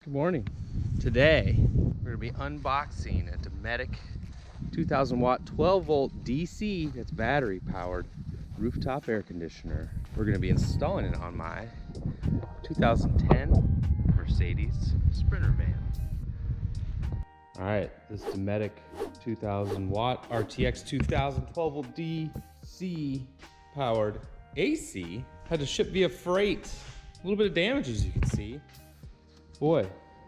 Good morning. Today, we're going to be unboxing a Dometic 2000 watt 12 volt DC, that's battery powered, rooftop air conditioner. We're going to be installing it on my 2010 Mercedes Sprinter van. All right, this Dometic 2000 watt RTX 2000 12 volt DC powered AC had to ship via freight. A little bit of damage, as you can see. Boy,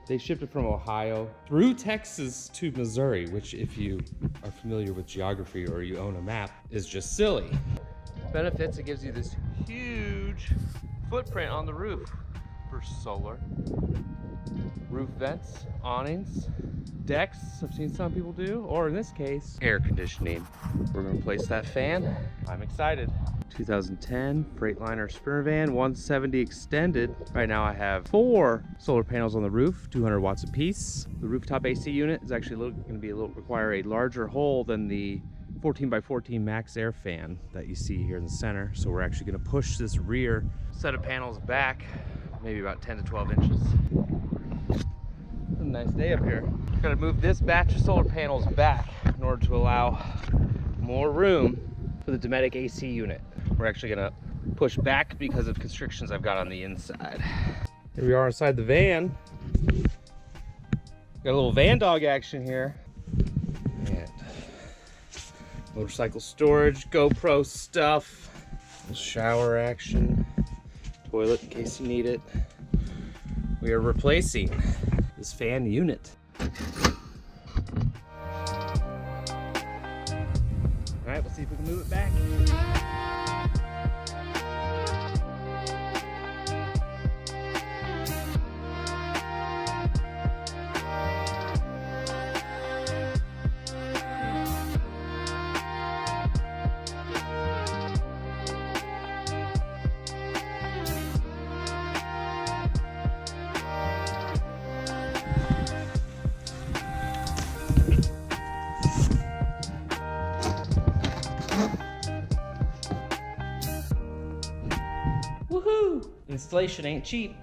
they shipped it from Ohio through Texas to Missouri, which, if you are familiar with geography or you own a map, is just silly. Benefits, it gives you this huge footprint on the roof for solar. Roof vents, awnings, decks, I've seen some people do, or in this case, air conditioning. We're gonna place that fan. I'm excited. 2010 Freightliner Sprinter van, 170 extended. Right now I have 4 solar panels on the roof, 200 watts apiece. The rooftop AC unit is actually going to require a larger hole than the 14x14 max air fan that you see here in the center. So we're actually going to push this rear set of panels back, maybe about 10 to 12 inches. It's a nice day up here. Got to move this batch of solar panels back in order to allow more room for the Dometic AC unit. We're actually gonna push back because of constrictions I've got on the inside. Here we are inside the van. Got a little van dog action here. And motorcycle storage, GoPro stuff, little shower action, toilet in case you need it. We are replacing this fan unit. All right, we'll see if we can move it back. Woohoo! Installation ain't cheap.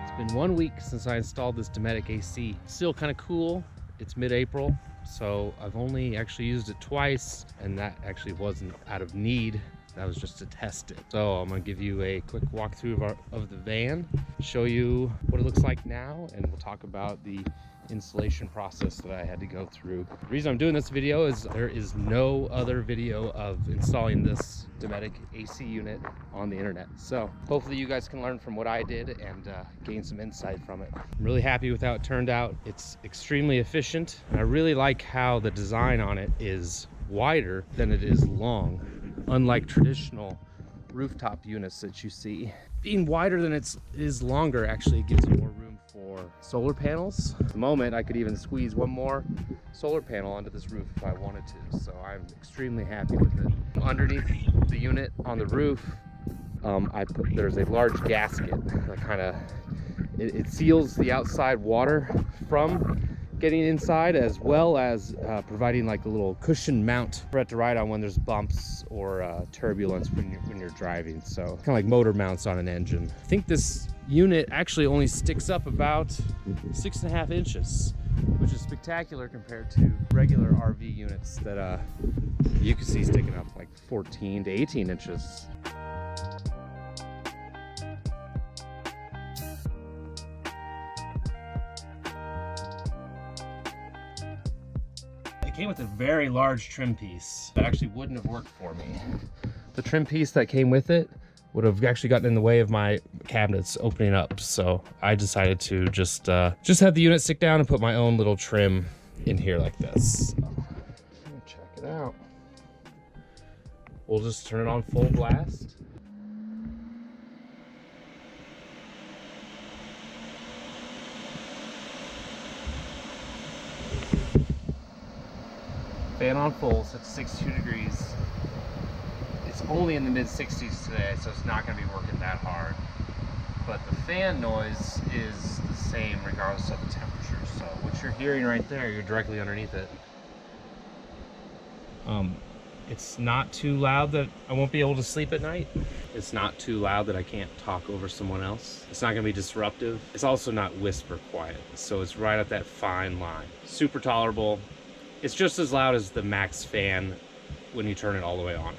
It's been 1 week since I installed this Dometic AC. Still kind of cool. It's mid-April, so I've only actually used it twice, and that actually wasn't out of need. That was just to test it. So I'm gonna give you a quick walkthrough of the van, show you what it looks like now, and we'll talk about the installation process that I had to go through. The reason I'm doing this video is there is no other video of installing this Dometic AC unit on the internet. So hopefully you guys can learn from what I did and gain some insight from it. I'm really happy with how it turned out. It's extremely efficient, and I really like how the design on it is wider than it is long, unlike traditional rooftop units that you see. Being wider than it is longer actually gives you more room for solar panels. At the moment, I could even squeeze one more solar panel onto this roof if I wanted to, so I'm extremely happy with it. Underneath the unit on the roof, there's a large gasket that kind of it seals the outside water from getting inside, as well as providing like a little cushion mount for it to ride on when there's bumps or turbulence when you're driving. So kind of like motor mounts on an engine. I think this unit actually only sticks up about 6.5 inches, which is spectacular compared to regular RV units that you can see sticking up like 14 to 18 inches. It came with a very large trim piece that actually wouldn't have worked for me. The trim piece that came with it would have actually gotten in the way of my cabinets opening up, so I decided to just have the unit stick down and put my own little trim in here like this. So, check it out. We'll just turn it on full blast. Fan on full, so it's 62 degrees. only in the mid 60s today, so it's not going to be working that hard. But the fan noise is the same regardless of the temperature. So what you're hearing right there, you're directly underneath it. It's not too loud that I won't be able to sleep at night. It's not too loud that I can't talk over someone else. It's not gonna be disruptive. It's also not whisper quiet. So it's right at that fine line. Super tolerable. It's just as loud as the max fan when you turn it all the way on.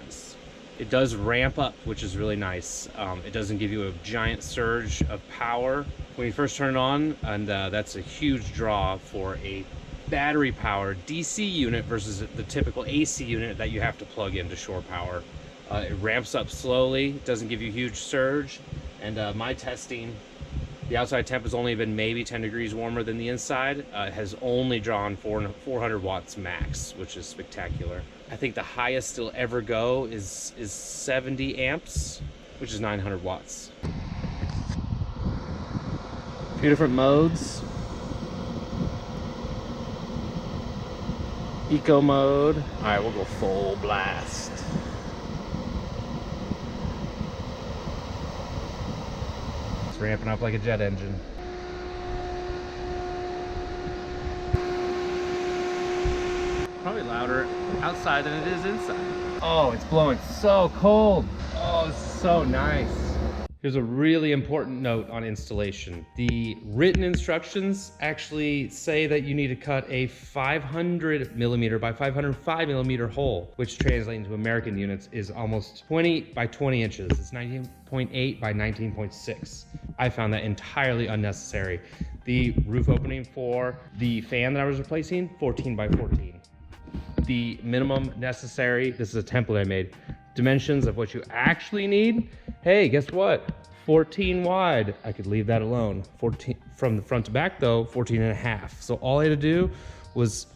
It does ramp up, which is really nice. It doesn't give you a giant surge of power when you first turn it on, and that's a huge draw for a battery powered DC unit versus the typical AC unit that you have to plug into shore power. It ramps up slowly, doesn't give you a huge surge, and my testing, the outside temp has only been maybe 10 degrees warmer than the inside. It has only drawn 400 watts max, which is spectacular. I think the highest it'll ever go is 70 amps, which is 900 watts. A few different modes. Eco mode. All right, we'll go full blast. It's ramping up like a jet engine. Probably louder outside than it is inside. Oh, it's blowing so cold. Oh, it's so nice. Here's a really important note on installation. The written instructions actually say that you need to cut a 500 millimeter by 505 millimeter hole, which translating to American units is almost 20 by 20 inches. It's 19.8 by 19.6. I found that entirely unnecessary. The roof opening for the fan that I was replacing, 14 by 14. The minimum necessary, this is a template I made, dimensions of what you actually need. Hey, guess what? 14 wide. I could leave that alone. 14 from the front to back though, 14 and a half. So all I had to do was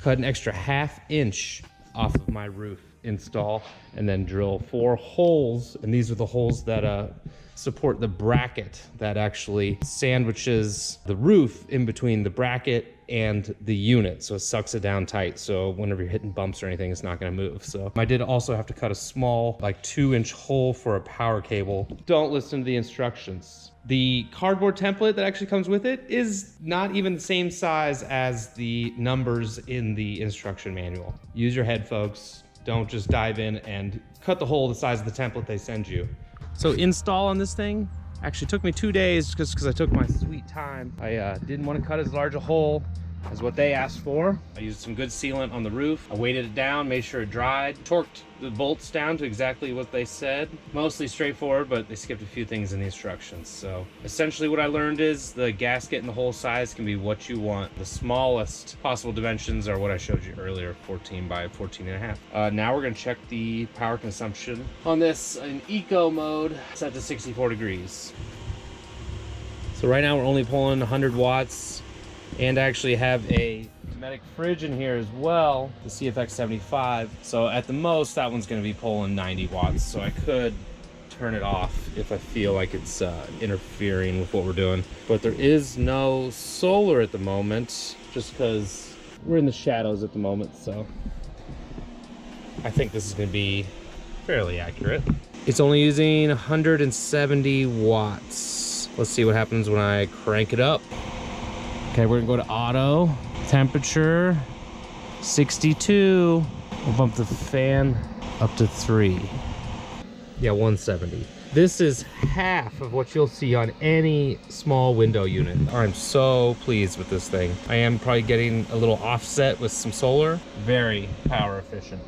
cut an extra ½ inch off of my roof, install, and then drill 4 holes. And these are the holes that support the bracket that actually sandwiches the roof in between the bracket and the unit, so it sucks it down tight, so whenever you're hitting bumps or anything, it's not going to move. So I did also have to cut a small, like 2-inch hole for a power cable. Don't listen to the instructions. The cardboard template that actually comes with it is not even the same size as the numbers in the instruction manual. Use your head, folks. Don't just dive in and cut the hole the size of the template they send you. So install on this thing actually took me 2 days just because I took my sweet time. I didn't want to cut as large a hole as what they asked for. I used some good sealant on the roof. I weighted it down, made sure it dried, torqued the bolts down to exactly what they said. Mostly straightforward, but they skipped a few things in the instructions. So essentially what I learned is the gasket and the hole size can be what you want. The smallest possible dimensions are what I showed you earlier, 14 by 14 and a half. Now we're gonna check the power consumption on this in eco mode, set to 64 degrees. So right now we're only pulling 100 watts. And I actually have a Dometic fridge in here as well, the CFX 75. So at the most, that one's going to be pulling 90 watts. So I could turn it off if I feel like it's interfering with what we're doing. But there is no solar at the moment, just because we're in the shadows at the moment. So I think this is going to be fairly accurate. It's only using 170 watts. Let's see what happens when I crank it up. Okay, we're gonna go to auto, temperature, 62. We'll bump the fan up to 3. Yeah, 170. This is half of what you'll see on any small window unit. I'm so pleased with this thing. I am probably getting a little offset with some solar. Very power efficient.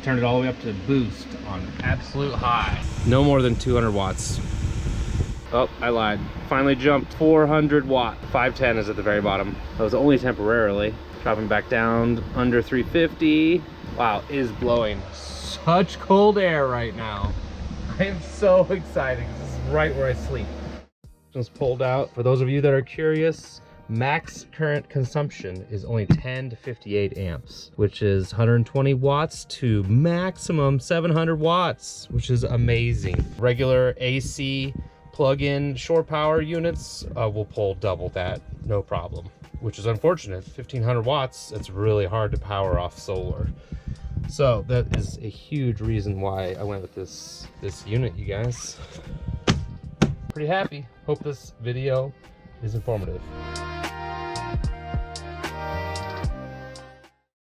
Turned it all the way up to boost on absolute high. No more than 200 watts. Oh, I lied. Finally jumped 400 watt. 510 is at the very bottom. That was only temporarily. Dropping back down under 350. Wow, it is blowing such cold air right now. I am so excited. This is right where I sleep. Just pulled out. For those of you that are curious, max current consumption is only 10 to 58 amps, which is 120 watts to maximum 700 watts, which is amazing. Regular AC plug-in shore power units will pull double that, no problem, which is unfortunate. 1500 watts, it's really hard to power off solar. So that is a huge reason why I went with this unit, you guys. Pretty happy. Hope this video is informative.